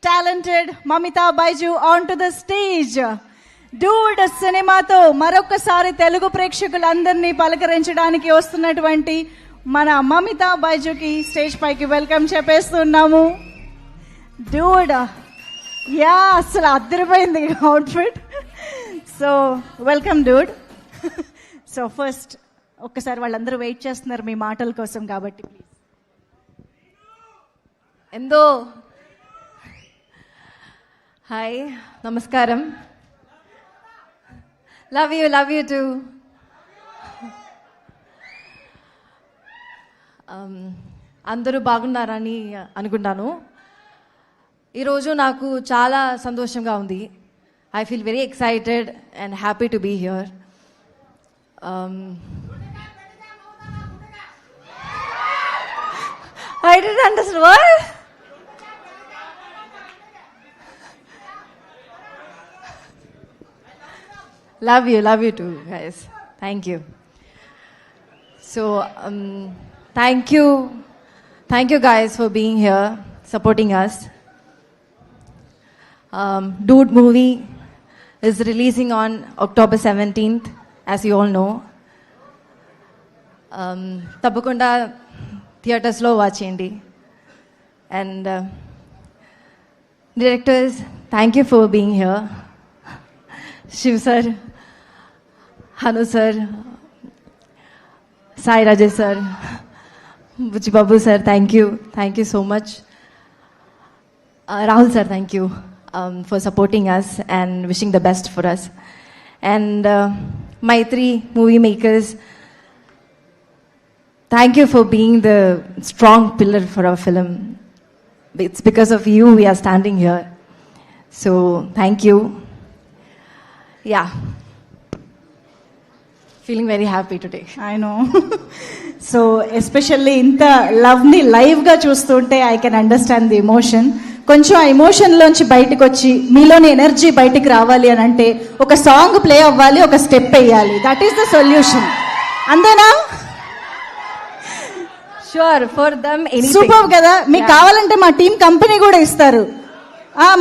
talented Mamita Baiju onto the stage. Dude సినిమాతో మరొకసారి తెలుగు ప్రేక్షకులందరినీ పలకరించడానికి వస్తున్నటువంటి మన మమితా బైజుకి స్టేజ్ పైకి వెల్కమ్ చెప్పేస్తున్నాము. డూడ్ యా అసలు అద్దరిపోయింది outfit. So welcome Dude. So first ఒక్కసారి వాళ్ళందరూ వెయిట్ చేస్తున్నారు మీ మాటల కోసం కాబట్టి ప్లీజ్. ఎందో హాయ్ నమస్కారం. Love you too. అందరూ బాగున్నారని అనుకుంటాను. ఈరోజు నాకు చాలా సంతోషంగా ఉంది. I feel very excited and happy to be here. I didn't understand what? Love you too, guys. Thank you. So, thank you guys for being here, supporting us. Dude movie is releasing on October 17th, as you all know. తప్పకుండా థియేటర్స్లో watch చేయండి. And directors, thank you for being here. Shiv sir, Hanu sir, Sai Rajesh sir, Buchibabu sir, thank you so much. Rahul sir, thank you for supporting us and wishing the best for us. And my 3 movie makers, thank you for being the strong pillar for our film. It's because of you we are standing here. So, thank you. Yeah. Feeling very happy today. I know. So, especially ఇంత లవ్ని లైవ్గా చూస్తుంటే I can understand the emotion. కొంచెం ఆ ఎమోషన్లోంచి బయటకు వచ్చి మీలోని energy బయటికి రావాలి అని అంటే ఒక సాంగ్ ప్లే అవ్వాలి, ఒక స్టెప్ వేయాలి. That is the solution. అంతేనా? Sure, for them anything. Super కదా. మీకు కావాలంటే మా టీం కంపెనీ కూడా ఇస్తారు.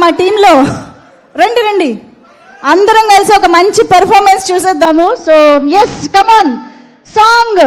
మా టీంలో రండి అందరం కలిసి ఒక మంచి పెర్ఫార్మెన్స్ చూసేద్దాము. So yes, come on, song.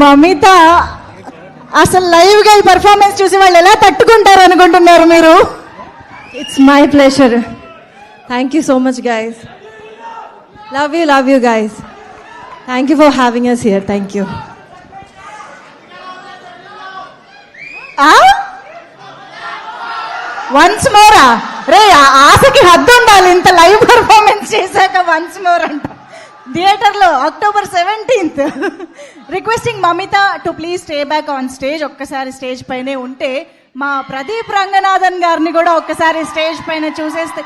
Mamitha అసలు లైవ్గా ఈ పర్ఫార్మెన్స్ చూసి వాళ్ళు ఎలా తట్టుకుంటారు అనుకుంటున్నారు మీరు? It's my pleasure. Thank you so much guys. Love you guys. Thank you for having us here. Thank you. Once మోరా రే, ఆశకి హద్దు ఉండాలి. ఇంత లైవ్ పర్ఫార్మెన్స్ చేశాక వన్స్ మోర్ అంట. థియేటర్లో October 17th. Requesting Mamitha to please stay back on stage. ఒక్కసారి స్టేజ్ పైనే ఉంటే మా ప్రదీప్ రంగనాథన్ గారిని కూడా ఒక్కసారి స్టేజ్ పైన చూసేస్తే.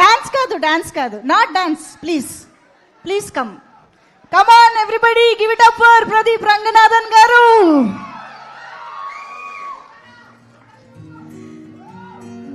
డాన్స్ కాదు, not dance. Please come on everybody, give it up for Pradeep Ranganathan గారు.